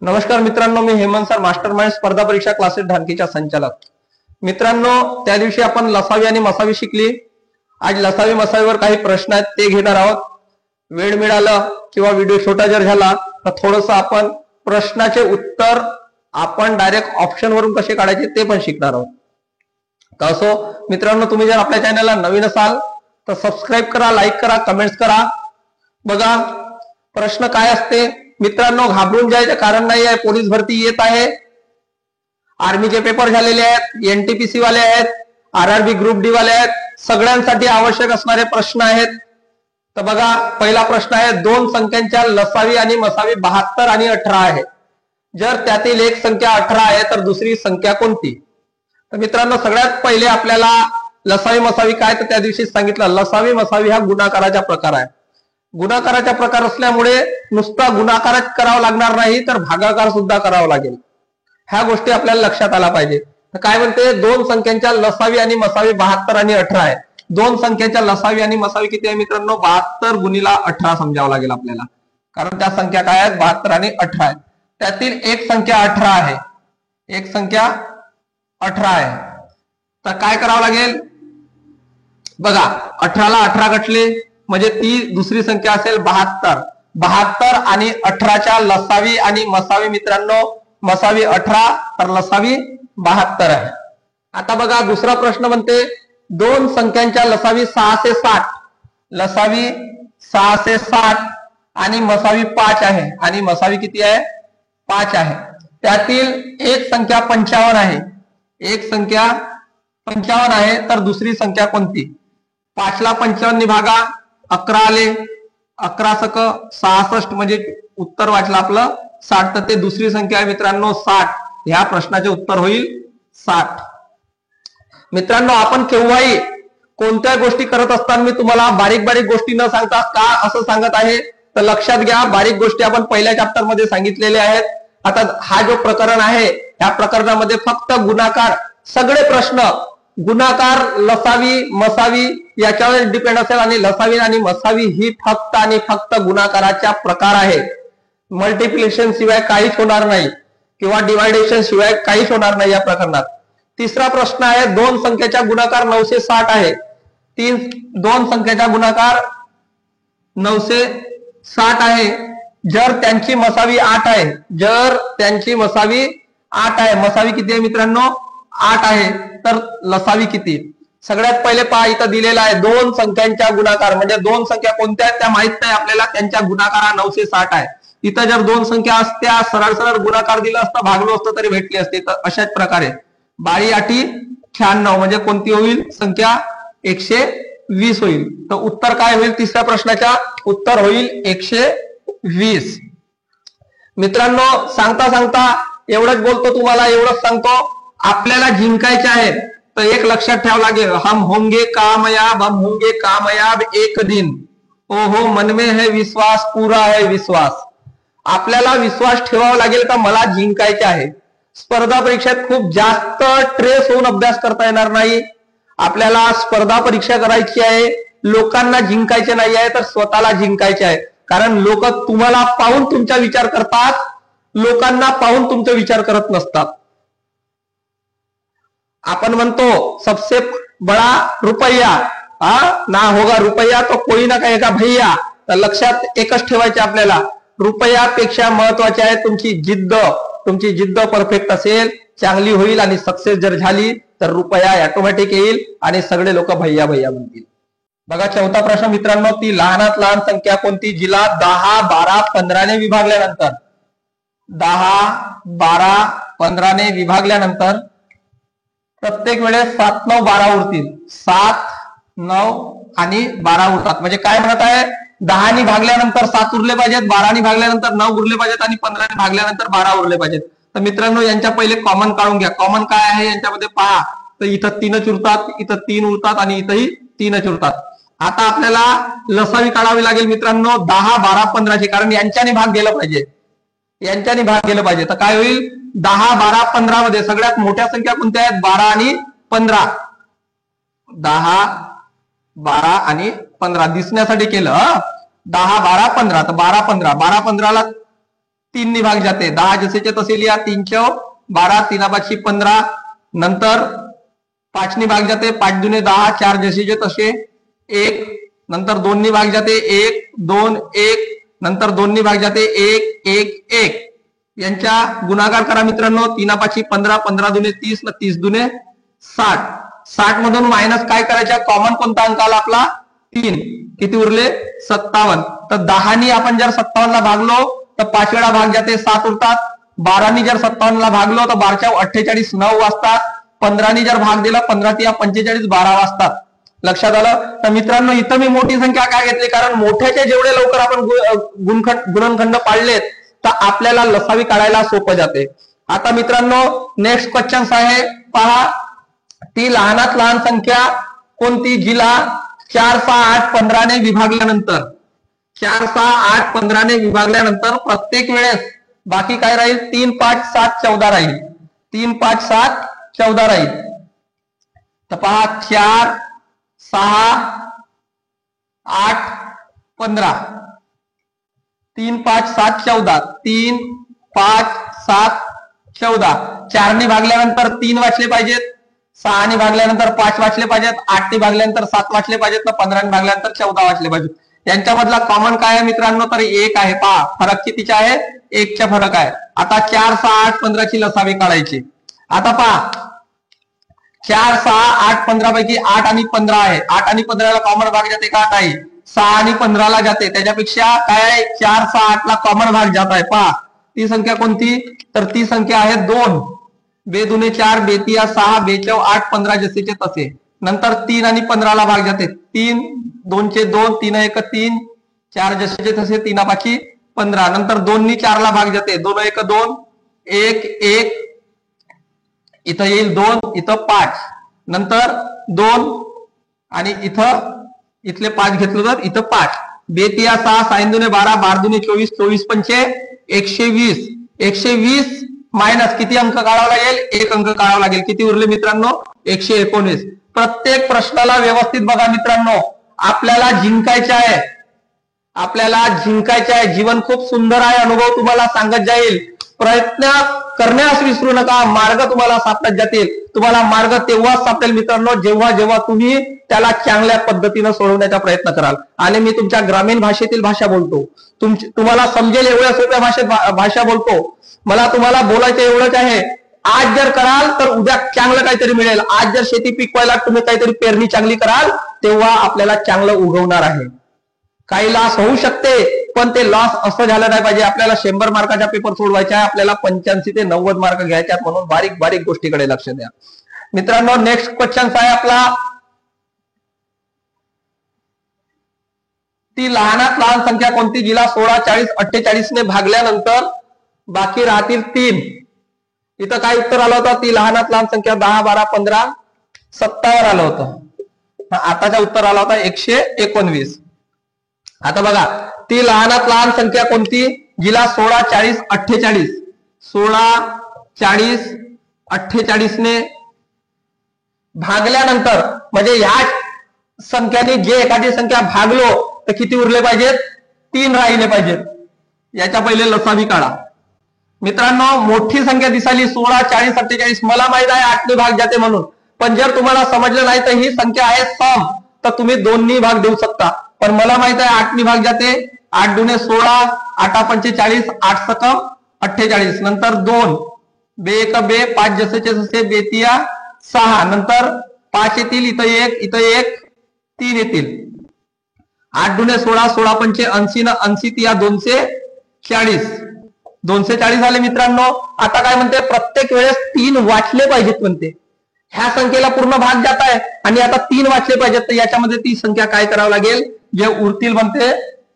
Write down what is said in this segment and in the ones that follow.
नमस्कार मित्रांनो, मी Hemant sir, master mind स्पर्धा परीक्षा क्लासेस ढानकीच्या संचालक. मित्रांनो, त्या दिवशी आपण लसावी आणि मसावी शिकली. आज लसावी मसावीवर काही प्रश्न आहेत ते घेणार आहोत. वेळ मिळाला किंवा व्हिडिओ छोटा जर झाला तर थोडस आपण प्रश्नाचे उत्तर आपण डायरेक्ट ऑप्शन वरून कसे काढायचे ते पण शिकणार आहोत. कसो मित्रांनो, तुम्ही जर आपल्या चॅनलला नवीन असाल तर सबस्क्राईब करा, लाईक करा, कमेंट्स करा. बघा प्रश्न काय असते मित्रांनो, घाबरून जायचं कारण नाही आहे. पोलीस भरती येत आहे, आर्मीचे पेपर झालेले आहेत, एनटीपीसी वाले आहेत, आरआरबी ग्रुप डी वाले आहेत, सगळ्यांसाठी आवश्यक असणारे प्रश्न आहेत. तर बघा पहिला प्रश्न आहे, दोन संख्यांच्या लसावी आणि मसावी 72 आणि 18 आहे. जर त्यातील एक संख्या 18 आहे तर दुसरी संख्या कोणती? तर मित्रांनो, सगळ्यात पहिले आपल्याला लसावी मसावी काय तर त्या दिवशी सांगितलं, लसावी मसावी हा गुणाकाराचा प्रकार आहे. गुणाकाराचा प्रकार असल्यामुळे नुसता गुणाकारच करावा लागणार नाही तर भागाकार सुद्धा करावा लागेल. ह्या गोष्टी आपल्याला लक्षात आला पाहिजे. तर काय म्हणते, दोन संख्यांच्या लसावी आणि मसावी 72 आणि 18 आहे. दोन संख्यांच्या लसावी आणि मसावी किती आहे मित्रांनो? 72 गुणिला 18 समजावं लागेल आपल्याला, कारण त्या संख्या काय आहेत? 72 आणि 18 आहेत. त्यातील एक संख्या 18 आहे, एक संख्या 18 आहे. तर काय करावं लागेल? बघा 18 ला 18 गटले म्हणजे ती दुसरी संख्या असेल 72. 72 आणि 18च्या लसावी आणि मसावी मित्रांनो, मसावी 18 तर लसावी 72 आहे. आता बघा दुसरा प्रश्न म्हणते, दोन संख्यांच्या लसावी 660, लसावी 660 आणि मसावी 5 आहे, आणि मसावी किती आहे? 5 आहे. त्यातील एक संख्या 55 आहे, एक संख्या 55 आहे तर दुसरी संख्या कोणती? 5 ला 55 भागा, 11 आले, 11 सक 66 म्हणजे उत्तर वाचलं आपलं 60. तर ते दुसरी संख्या आहे मित्रांनो 60. ह्या प्रश्नाचे उत्तर होईल 60. मित्रांनो, आपण केव्हाही कोणत्या गोष्टी करत असताना मी तुम्हाला बारीक बारीक गोष्टी न सांगता का असं सांगत आहे तर लक्षात घ्या, बारीक गोष्टी आपण पहिल्या चॅप्टर मध्ये सांगितलेल्या आहेत. आता हा जो प्रकरण आहे या प्रकरणामध्ये फक्त गुणाकार, सगळे प्रश्न गुणाकार, लसावी मसावी याच्यावर डिपेंड असेल, आणि लसावी आणि मसावी ही फक्त आणि फक्त गुणाकाराचा प्रकार आहे. मल्टिप्लिकेशन शिवाय काहीच होणार नाही किंवा डिवायडेशन शिवाय काहीच होणार नाही या प्रकरणात. तिसरा प्रश्न आहे, दोन संख्येचा गुणाकार 960 आहे. दोन संख्येचा गुणाकार 960 आहे. जर त्यांची मसावी 8 आहे, जर त्यांची मसावी 8 आहे, मसावी किती आहे मित्रांनो? 8 आहे, तर लसावी किती? सगळ्यात पहिले पहा, इथं दिलेला आहे दोन संख्यांच्या गुणाकार, म्हणजे दोन संख्या कोणत्या आहेत त्या माहित नाही आपल्याला, त्यांच्या गुणाकार 960 आहे. इथं जर दोन संख्या असत्या सरळ सरळ गुणाकार दिला असता, भागलो असतं तरी भेटली असते. तर अशाच प्रकारे 12 8 96 म्हणजे कोणती होईल संख्या? 120 होईल. तर उत्तर काय होईल? तिसऱ्या प्रश्नाच्या उत्तर होईल 120. मित्रांनो, सांगता सांगता एवढंच बोलतो तुम्हाला, एवढंच सांगतो, आपल्याला जिंकायचे आहे तर एक लक्षात ठेवावं लागेल, हम होंगे कामयाब, हम होंगे कामयाब एक दिन. ओहो मन में है विश्वास, पूरा है विश्वास. आपल्याला विश्वास ठेवावा लागेल का मला जिंकायचे आहे. स्पर्धा परीक्षेत खूप जास्त ट्रेस होऊन अभ्यास करता येणार नाही. आपल्याला स्पर्धा परीक्षा करायची आहे, लोकांना जिंकायचे नाही आहे तर स्वतःला जिंकायचे आहे. कारण लोक तुम्हाला पाहून तुमचा विचार करतात, लोकांना पाहून तुमचा विचार करत नसतात. आपण म्हणतो सबसे बडा रुपया, ना होगा रुपया तो कोई ना कहेगा भैया. तर लक्षात एकच ठेवायचे आपल्याला, रुपयापेक्षा महत्वाचे आहे तुमची जिद्द. तुमची जिद्द परफेक्ट असेल, चांगली होईल, आणि सक्सेस जर झाली तर रुपया ऑटोमॅटिक येईल आणि सगळे लोक भैया भैया म्हणतील. बघा चौथा प्रश्न मित्रांनो, ती लहानात लहान संख्या कोणती जिला 10 12 15 ने विभागल्यानंतर, 10 12 15 ने विभागल्यानंतर प्रत्येक वेळेस 7 9 12 उरतील. 7 9 आणि 12 उरतात. म्हणजे काय म्हणत आहे, 10 ने भागल्यानंतर 7 उरले पाहिजेत, 12 ने भागल्यानंतर 9 उरले पाहिजेत, आणि 15 ने भागल्यानंतर 12 उरले पाहिजेत. तर मित्रांनो, यांच्या पहिले कॉमन काढून घ्या. कॉमन काय आहे यांच्यामध्ये पहा, तर इथं 3च उरतात, इथं 3 उरतात, आणि इथंही 3च उरतात. आता आपल्याला लसावी काढावी लागेल मित्रांनो 10 12 15 ची, कारण यांच्याने भाग गेला पाहिजे, यांच्याने भाग गेलं पाहिजे. तर काय होईल, 10 12 15 मध्ये सगळ्यात मोठ्या संख्या कोणत्या आहेत? 12 आणि 15. 10 12 आणि 15 दिसण्यासाठी केलं, 10 12 15. तर 12 15 12 15 ला 3 भाग जाते, 10 जसेचे तसे लिहा, 3 चौ 12, 3 5 15, नंतर 5 भाग जाते, 5 दुने 10, 4 जसेचे तसे 1, नंतर 2 भाग जाते 1 2 1, नंतर 2 भाग जाते 1 1 1, यांच्या गुणाकार करा मित्रांनो, 3 5 15, 15 दुने 30, 30 दुने 60, 60 मधून मायनस काय करायच्या, कॉमन कोणता अंक आला आपला 3, किती उरले 57, तर 10 आपण जर 57 ला भागलो तर 5 वेळा भाग जाते 7 उरतात, 12 जर 57 ला भागलो तर 12 48 9 वाजतात, 15 जर भाग दिला 15 45 12 वाजतात. लक्षात आलं. तर मित्रांनो इथं मी मोठी संख्या काय घेतली, कारण मोठ्याचे जेवढे लवकर आपण गुणनखंड पाळलेत तर आपल्याला लसावी काढायला सोपं जाते. आता मित्रांनो नेक्स्ट क्वेश्चन आहे पहा, ती लहानात लहान संख्या कोणती जिला 4 6 8 15 ने विभागल्यानंतर, 4 6 8 15 ने विभागल्यानंतर प्रत्येक वेळेस बाकी काय राहील, 3 5 7 14 राहील, 3 5 7 14 राहील. तर पहा 4 6 8 15, 3 5 7 14, 3 5 7 14, 4 ने भागल्यानंतर 3 वाचले पाहिजेत, 6 ने भागल्यानंतर 5 वाचले पाहिजेत, 8 ने भागल्यानंतर 7 वाचले पाहिजेत, तर 15 ने भागल्यानंतर 14 वाचले पाहिजेत. यांच्यामधला कॉमन काय आहे मित्रांनो, तर 1 आहे. पहा फरक कितीचा आहे, 1 चा फरक आहे. आता 4 6 8 15 ची लसावी काढायची. आता पहा 4 6 8 15 पैकी 8 आणि 15 आहे, 8 आणि 15 ला कॉमन भाग जाते का, नाही, 6 आणि 15 ला जाते, त्याच्यापेक्षा काय आहे 4 6 8 ला कॉमन भाग जात आहे. पहा ती संख्या कोणती, तर ती संख्या आहे 2, 2 दुने 4 2 3 6 2 चौ 8 15 जसेचे तसे, नंतर 3 आणि 15 ला भाग जाते, 3 2 चे 2 3 1 3, 4 जसेचे तसे 3 5 15, नंतर 2 नी 4 ला भाग जाते, 2 1 2 1 1, इथं येईल 2, इथं 5, नंतर 2 आणि इथं इथले 5 घेतलं तर इथं 5, 2 3 6 6 दुने 12 12 दुने 24 24 पंचे 120, 120 मायनस किती अंक काढावा लागेल, 1 अंक काढावा लागेल, किती उरले मित्रांनो 119. प्रत्येक प्रश्नाला व्यवस्थित बघा मित्रांनो, आपल्याला जिंकायचे आहे, आपल्याला जिंकायचे आहे. जीवन खूप सुंदर आहे, अनुभव तुम्हाला सांगत जाईल, प्रयत्न करण्यास विसरू नका, मार्ग तुम्हाला सापडत जातील. तुम्हाला मार्ग तेव्हाच सापडेल मित्रांनो जेव्हा जेव्हा तुम्ही त्याला चांगल्या पद्धतीने सोडवण्याचा प्रयत्न कराल. आणि मी तुमच्या ग्रामीण भाषेतील भाषा बोलतो, तुम्हाला समजेल एवढ्या सोप्या भाषेत भाषा बोलतो. मला तुम्हाला बोलायचं एवढंच आहे, आज जर कराल तर उद्या चांगलं काहीतरी मिळेल. आज जर शेती पिकवायला तुम्ही काहीतरी पेरणी चांगली कराल तेव्हा आपल्याला चांगलं उगवणार आहे. काही लॉस होऊ शकते, पण ते लॉस असं झालं नाही पाहिजे. आपल्याला 100 मार्काचा पेपर सोडवायचा आहे, आपल्याला 85 ते 90 मार्क घ्यायचे आहेत, म्हणून बारीक बारीक गोष्टीकडे लक्ष द्या मित्रांनो. नेक्स्ट क्वेश्चन आहे आपला, ती लहानात लहान संख्या कोणती जिला 16 40 48 ने भागल्यानंतर बाकी राहतील 3. इथं काय उत्तर आलं होतं, ती लहानात लहान संख्या 10 12 15 57 आलं होतं. आताचा उत्तर आला होता 119. आता बघा ती लहानात लहान संख्या कोणती जिला 16 40 48, 16 40 48 ने भागल्यानंतर, म्हणजे ह्या संख्याने जे एखादी संख्या भागलो तर किती उरले पाहिजेत, 3 राहिले पाहिजेत. याच्या पहिले लसावी काढा मित्रांनो. मोठी संख्या दिसाली 16 40 48, मला माहित आहे 8 ने भाग जाते म्हणून, पण जर तुम्हाला समजलं नाही तर ही संख्या आहे सम, तर तुम्ही 2 नी भाग देऊ शकता. पण मला माहित आहे 8 नी भाग जाते, 8 दुने 16 8 पंचे 40, 8 सकम 48, नंतर 2 2 1 2 5 जसेचे जसे 2 3 6, नंतर 5 येतील, इथं 1 इथं 1 3 येतील, 8 दुने 16 16 पंचे 80 न 80 3 240, 240 आले मित्रांनो. आता काय म्हणते, प्रत्येक वेळेस 3 वाचले पाहिजेत म्हणते. ह्या संख्येला पूर्ण भाग जात आहे आणि आता 3 वाचले पाहिजेत, तर याच्यामध्ये ती संख्या काय करावं लागेल, जे उरतील म्हणते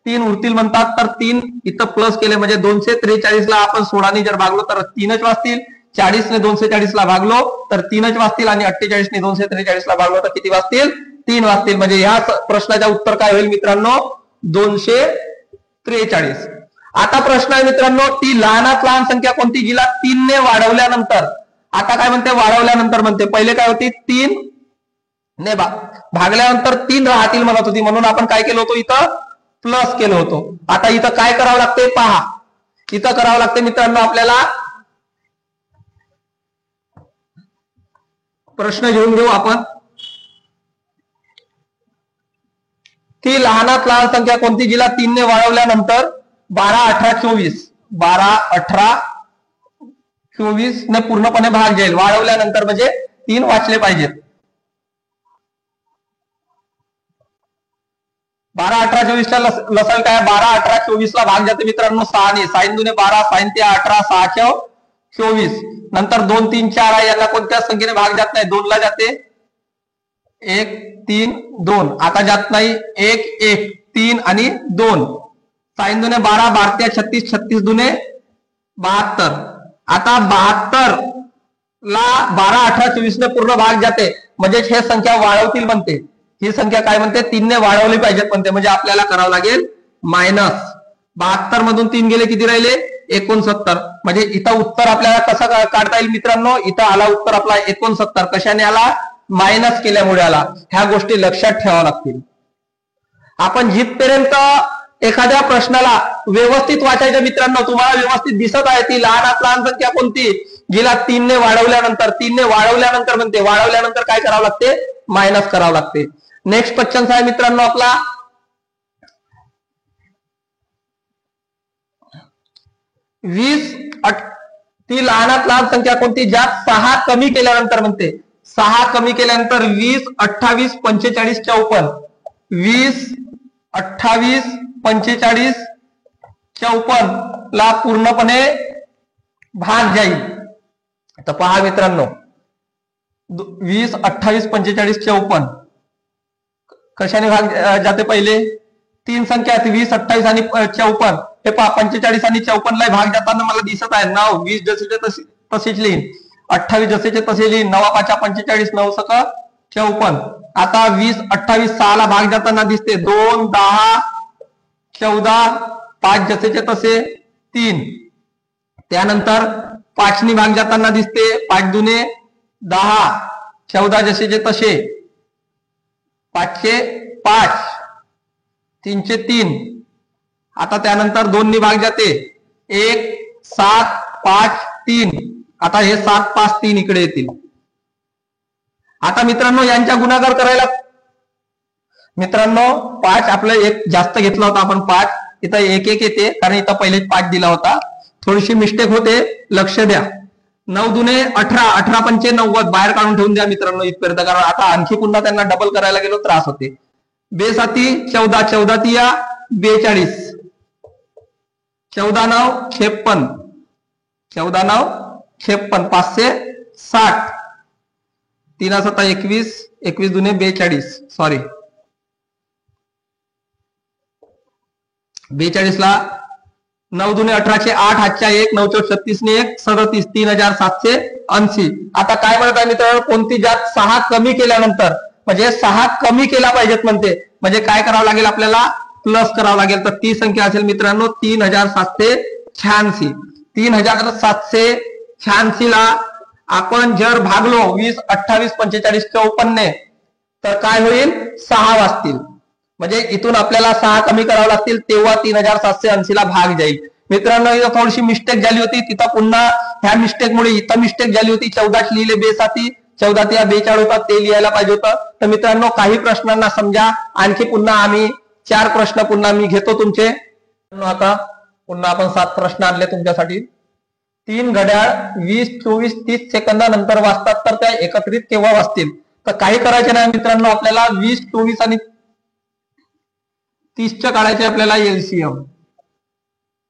3 उरतील म्हणतात, तर 3 इथं प्लस केले म्हणजे 243 ला आपण 16 ने जर भागलो तर 3च वाचतील, 40 ने 240 ला भागलो तर 3च वाचतील, आणि 48 ने 243 ला भागलो तर किती वाचतील, 3 वाचतील. म्हणजे ह्या प्रश्नाचा उत्तर काय होईल मित्रांनो, 243. आता प्रश्न आहे मित्रांनो, ती लहानात लहान संख्या कोणती जिला 3 ने वाढवल्यानंतर, आता काय म्हणते वाढवल्यानंतर म्हणते, पहिले काय होती 3 ने भागल्यानंतर 3 राहतील म्हणत होती, म्हणून आपण काय केलं होतं, इथं प्लस केलं होतं. आता इथं काय करावं लागते पहा, इथं करावं लागते मित्रांनो आपल्याला. प्रश्न घेऊन घेऊ आपण की लहानात लहान संख्या कोणती जिला 3 ने वाढवल्यानंतर 12, 18, 24 12, 18, 24 ने पूर्णपणे भाग जाईल. वाढवल्यानंतर म्हणजे 3 वाचले पाहिजेत. 12, 18, 24 ला लसावी काय? 12, 18, 24 ला भाग जाते मित्रांनो 6 ने. 6 दुने 12, 6 ते 18, 6 24. नंतर 2, 3, 4 आहे, याला कोणत्याच संख्येने भाग जात नाही. 2 ला जाते 1, 3, 2. आता जात नाही 1, 1, 3 आणि 2. 6 दुने 12, 12 36, 36 दुने 72. आता 72 ला 12, 18, 24 ने पूर्ण भाग जाते म्हणजे हे संख्या वाढवतील म्हणते. ही संख्या काय म्हणते? 3 ने वाढवली पाहिजेत म्हणते. म्हणजे आपल्याला करावं लागेल मायनस. 72 मधून 3 गेले किती राहिले? 69. म्हणजे इथं उत्तर आपल्याला कसं काढता येईल मित्रांनो? इथं आला उत्तर आपला 69. कशाने आला? मायनस केल्यामुळे आला. ह्या गोष्टी लक्षात ठेवाव्या लागतील. आपण जिथपर्यंत एखाद्या प्रश्नाला व्यवस्थित वाचायचं मित्रांनो, तुम्हाला व्यवस्थित दिसत आहे ती लहानात लहान संख्या कोणती जिला 3 ने वाढवल्यानंतर, 3 ने वाढवल्यानंतर म्हणते, वाढवल्यानंतर काय करावं लागते? मायनस करावं लागते. नेक्स्ट क्वेश्चन आहे मित्रांनो आपला 20. ती लहानात लहान संख्या कोणती ज्यात 6 कमी केल्यानंतर म्हणते. 6 कमी केल्यानंतर 20, 28, 45, 54. 20, 28, 45, 54 ला पूर्णपणे भाग जाईल. तर पहा मित्रांनो 20, 28, 45, 54 कशाने भाग जाते? पहिले 3 संख्या आहेत 20, 28 आणि 54. हे पहा 45 आणि 54 ला भाग जाताना मला दिसत आहे. 9, 20 जसेचे तसेच लिहीन, 28 जसेचे तसे लिहीन, 9 5 45, 9 सक 54. आता 20, 28 6 ला भाग जाताना दिसते 2, 10, 14, 5 जसेचे तसे 3. त्यानंतर 5 नी भाग जाताना दिसते 5 दुने 10, 14 जसेचे तसे, 5 चे 5, 3 चे 3. आता त्यानंतर 2 नी भाग जाते 1, 7, 5, 3. आता हे 7, 5, 3 इकडे येतील. आता मित्रांनो यांच्या गुणाकार करायला मित्रांनो 5 आपलं एक जास्त घेतला होता आपण 5. इथं 1, 1 येते कारण इथं पहिले 5 दिला होता. थोडीशी मिस्टेक होते, लक्ष द्या. 9 दुने 18, 18 पंचे 90 बाहेर काढून ठेवून द्या मित्रांनो इथपर्यंत, कारण आता आणखी पुन्हा त्यांना डबल करायला गेलो त्रास होते. 2 साती 14, 14 तिया 42, 14 9 56, 14 9 56, 560, 3 7 21, 21 दुने 42, सॉरी 42 ला 9 दुने 18 चे 8, हातच्या 1, 9 चौक 36 ने 1, 37, 3780. आता काय म्हणत आहे मित्रांनो? कोणती ज्यात 6 कमी केल्यानंतर म्हणजे 6 कमी केला पाहिजेत म्हणते. म्हणजे काय करावं लागेल? आपल्याला प्लस करावं लागेल. तर ती संख्या असेल मित्रांनो 3786. 3786 ला आपण जर भागलो 20, 28, 45, 54 ने तर काय होईल? 6 वाजतील. म्हणजे इथून आपल्याला 6 कमी करावं लागतील तेव्हा 3780 ला भाग जाईल. मित्रांनो इथं थोडीशी मिस्टेक झाली होती. तिथं पुन्हा ह्या मिस्टेकमुळे इथं मिस्टेक झाली होती. 14 लिहिले 2 साती, 14 ते 42 होता ते लिहायला पाहिजे होतं. तर मित्रांनो काही प्रश्नांना समजा. आणखी पुन्हा आम्ही 4 प्रश्न पुन्हा मी घेतो तुमचे. आता पुन्हा आपण 7 प्रश्न आणले तुमच्यासाठी. 3 घड्याळ 20, 24, 30 सेकंदानंतर वाजतात तर त्या एकत्रित केव्हा वाजतील? तर काही करायचे नाही मित्रांनो, आपल्याला 20, 24 आणि 30 काढायचे आपल्याला एलसीएम.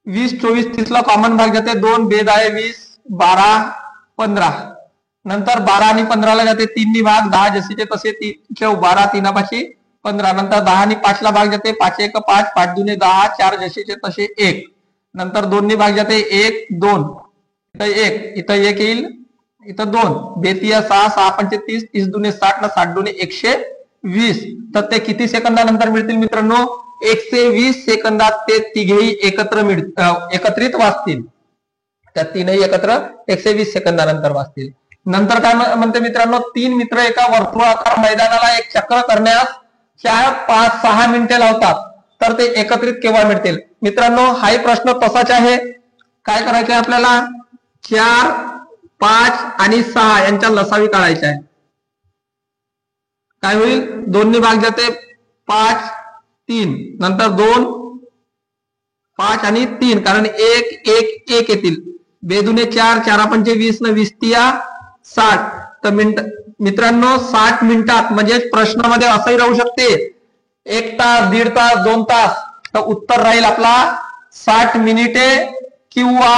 20, 24, 30 ला कॉमन भाग जाते 2, 2 10 20, 12, 15. नंतर 12 आणि 15 ला जाते 3 नी भाग, 10 जसेचे तसे 12, 3 5 15. नंतर 10 आणि 5 ला भाग जाते 5 1 5, 5 दुने 10, 4 जसेचे तसे 1. नंतर 2 नी भाग जाते 1 2, इथं 1, इथं 1 येईल, इथं 2, 2 3 6, 6 पंचे 30, 30 दुने 60 ना 60 दुने 120. तर ते किती सेकंदानंतर मिळतील मित्रांनो? 120 सेकंदात ते तिघेही एकत्रित वाजतील. त्या तीनही एकत्र 120 सेकंदानंतर वाजतील. नंतर काय म्हणते मित्रांनो? 3 मित्र एका वर्तुळाकार मैदानाला एक चक्र करण्यास 4, 5, 6 मिनिटे लावतात तर ते एकत्रित केव्हा मिळतील? मित्रांनो हाही प्रश्न तसाच आहे. काय करायचं आहे आपल्याला? 4, 5 आणि 6 यांच्या लसावी काढायच्या आहे. काय होईल? 2 भाग जाते 5, 3 नंतर 2, 5 आणि 3 कारण 1, 1, 1 येतील. बेदुने 4, 4 पंचे 20 न 20 तिया 60. तर मित्रांनो 60 मिनिटात म्हणजे प्रश्नामध्ये असंही राहू शकते 1 तास, 1.5 तास, 2 तास. तर उत्तर राहील आपला 60 मिनिटे किंवा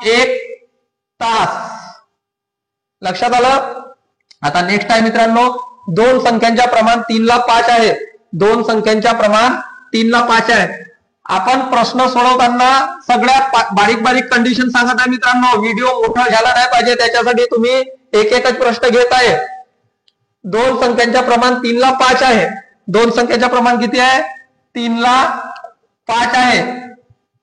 1 तास. लक्षात आलं? आता नेक्स्ट आहे मित्रांनो, दोन संख्यांच्या प्रमाण 3 ला 5 आहे. दोन संख्यांच्या प्रमाण 3 ला 5 आहे. आपण प्रश्न सोडवताना सगळ्या बारीक बारीक कंडिशन सांगत आहे मित्रांनो. व्हिडिओ मोठा झाला नाही पाहिजे त्याच्यासाठी तुम्ही एक एकच प्रश्न घेत आहे. दोन संख्यांच्या प्रमाण 3 ला 5 आहे. दोन संख्यांच्या प्रमाण किती आहे? 3 ला 5 आहे.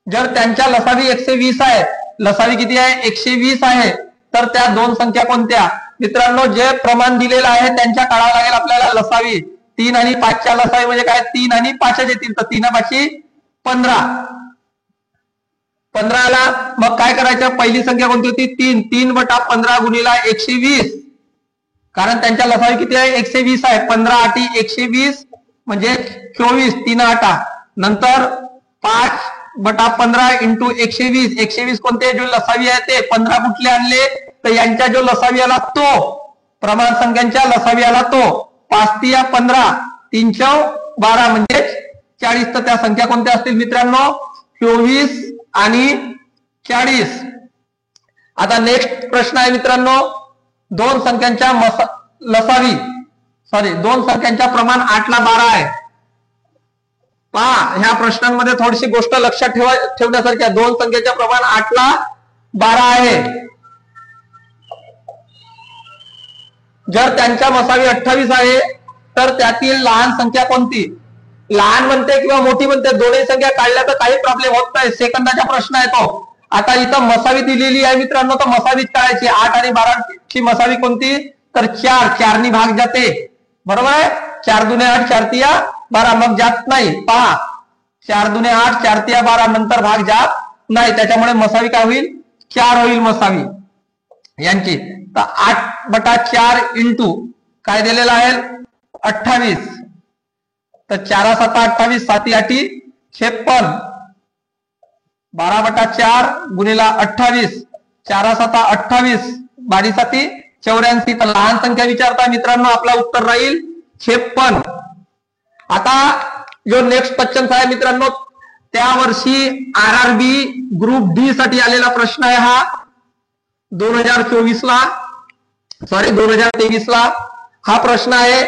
जर त्यांच्या लसावी 120 आहे, लसावी किती आहे? 120 आहे. तर त्या दोन संख्या कोणत्या? मित्रांनो जे प्रमाण दिलेलं आहे त्यांच्या काढावं लागेल आपल्याला लसावी. 3 आणि 5च्या लसावी म्हणजे काय? 3 आणि 5 येतील. तर 3 5 15. 15 ला मग काय करायचं? पहिली संख्या कोणती होती? 3. 3/15 गुणिला 120 कारण त्यांच्या लसावी किती आहे? 120 आहे. 15 8 120 म्हणजे 24. 3 8 नंतर 5/15 इंटू 120. 120 कोणते जो लसावी आहे ते 15 कुठले आणले? तर यांच्या जो लसावी आला तो प्रमाण संख्यांच्या लसावी आला तो 5 तिया 15 3 12 म्हणजे 40. तर त्या संख्या कोणत्या असतील मित्रांनो? 24 आणि 40. आता नेक्स्ट प्रश्न आहे मित्रांनो, दोन संख्यांच्या दोन संख्यांच्या प्रमाण 8 ला 12 आहे. पहा ह्या प्रश्नांमध्ये थोडीशी गोष्ट लक्षात ठेवण्यासारखी आहे. दोन संख्येच्या प्रमाण 8 ला 12 आहे. जर त्यांच्या मसावी 28 आहे तर त्यातील लहान संख्या कोणती? लहान म्हणते किंवा मोठी म्हणते, दोन्ही संख्या काढल्या तर काही प्रॉब्लेम होत नाही. सेकंदाचा प्रश्न आहे तो. आता इथं मसावी दिलेली आहे मित्रांनो, तर मसावीच काढायची. 8 आणि 12 ची मसावी कोणती? तर 4. 4 नी भाग जाते. बरोबर आहे? 4 दुने 8 4 तिया 12 मग जात नाही. पहा 4 दुने 8 4 तिया 12 नंतर भाग जात नाही. त्याच्यामुळे मसावी काय होईल? 4 होईल मसावी यांची. तर 8/4 इंटू काय दिलेलं आहे? 28. तर 4 7 28 7 8 56. 12/4 गुणिला 28. 4 7 28 12 7 84. तर लहान संख्या विचारता मित्रांनो आपला उत्तर राहील 56. आता जो नेक्स्ट क्वेश्चन आहे मित्रांनो, त्या वर्षी RRB ग्रुप डी साठी आलेला प्रश्न आहे हा. 2023 ला हा प्रश्न आहे.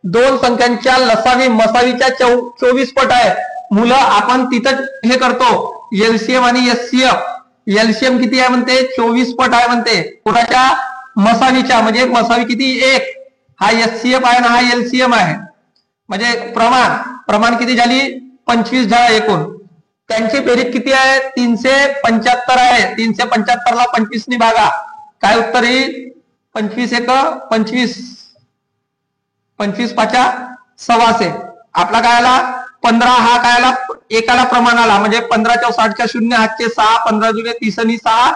दोन संख्यांच्या लसावी मसावीच्या 24 पट आहे. मुलं आपण तिथं हे करतो एलसीएम आणि एचसीएफ. एलसीएम किती आहे म्हणते? 24 पट आहे म्हणते. कोणाच्या? मसावीच्या. म्हणजे मसावी किती? 1. हा एचसीएफ आहे ना हा एलसीएम आहे. म्हणजे प्रमाण किती झाली? 25 झाला एकूण. त्यांची बेरीज किती आहे? 375 आहे. 375 ला 25 नी भागा. काय उत्तर येईल? 25 1 25 25 5 1600. आपला काय आला? 15. हा काय आला? एकाला प्रमाण आला म्हणजे 15 × 60 0 हातचे 6 15 जुने 30 आणि 6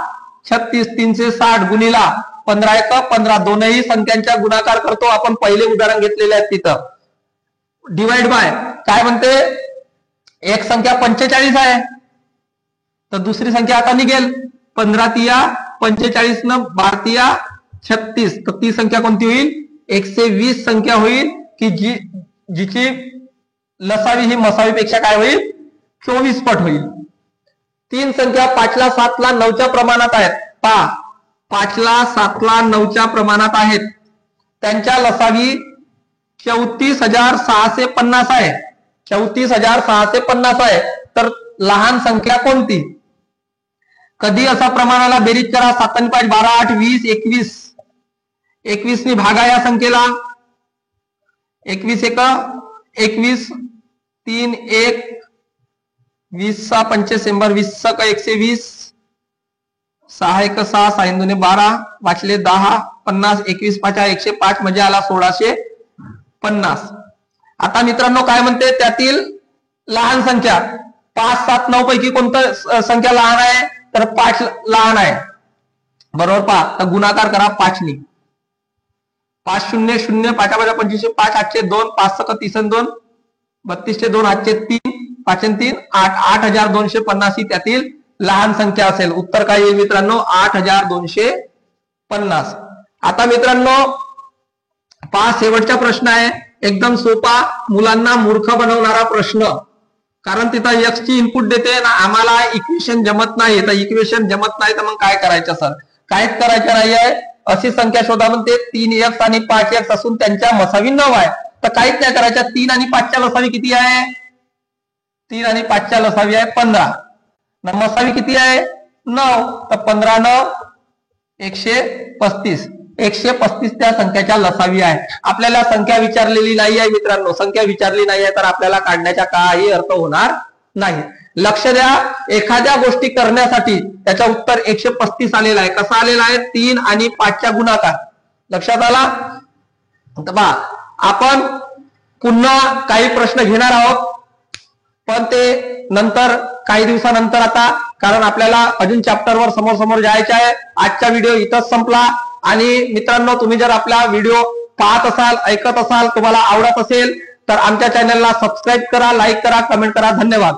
36 360 गुणिला 15 1 15. दोनही संख्यांच्या गुणाकार करतो आपण. पहिले उदाहरण घेतलेले आहेत तिथं. डिवाइड बाय काय म्हणते? एक संख्या 45 आहे तर दुसरी संख्या आता निघेल. 15 तिया 45 न 12 तिया 36. तर ती संख्या कोणती होईल? 120 संख्या होईल की जिची लसावी ही मसावीपेक्षा काय होईल? 24 पट होईल. तीन संख्या 5 ला 7 ला 9च्या प्रमाणात आहेत. पहा 5 ला 7 ला 9च्या प्रमाणात आहेत. त्यांच्या लसावी 34,650 आहे. 34,650 आहे. तर लहान संख्या कोणती? कधी असा प्रमाणाला बेरीज करा. 7 आणि 5 12 8 20 21. 21 नी भागा या संख्येला. 21 1 21 3 1 20 6 25 20 120 6 1 6 6 2 12 वाचले 10 50 21 5 105 म्हणजे आला 1650. आता मित्रांनो काय म्हणते? त्यातील लहान संख्या 5 7 9 पैकी कोणती संख्या लहान आहे? तर 5 लहान आहे, बरोबर पहा. तर गुणाकार करा 5 नी. 5 0 0 5 5 25 5 8 2 5 6 30 2 32 2 8 3 5 3 8 8250 ही त्यातील लहान संख्या असेल. उत्तर काय येईल मित्रांनो? 8250. आता मित्रांनो पहा, शेवटचा प्रश्न आहे, एकदम सोपा, मुलांना मूर्ख बनवणारा प्रश्न. कारण तिथं एक्स ची इनपुट देते ना, आम्हाला इक्वेशन जमत नाही. तर इक्वेशन जमत नाही तर मग काय करायचं सर? काहीच करायचं नाहीये. अशी संख्या शोधा म्हणते 3x आणि 5x असून त्यांच्या मसावी 9 आहे. तर काहीच नाही करायचं. 3 आणि 5च्या लसावी किती आहे? 3 आणि 5च्या लसावी आहे 15. मसावी किती आहे? 9. तर 15 9 135. 135 त्या संख्याच्या लसावी आहे. आपल्याला संख्या विचारलेली नाही आहे मित्रांनो, संख्या विचारली नाही आहे तर आपल्याला काढण्याचा काही अर्थ होणार नाही. लक्ष द्या, एखाद्या गोष्टी करण्यासाठी त्याचं उत्तर 135 आलेला आहे. कसा आलेला आहे? 3 आणि 5च्या गुणाकार. लक्षात आला? तर पहा, आपण पुन्हा काही प्रश्न घेणार आहोत, पण ते नंतर काही दिवसानंतर आता, कारण आपल्याला अजून चॅप्टरवर समोर समोर जायचे आहे. आजचा व्हिडिओ इथंच संपला. आणि मित्रांनो, तुम्ही जर आपला व्हिडिओ पाहत असाल, ऐकत असाल, तुम्हाला आवडत असेल तर आमच्या चॅनलला सबस्क्राईब करा, लाईक करा, कमेंट करा. धन्यवाद.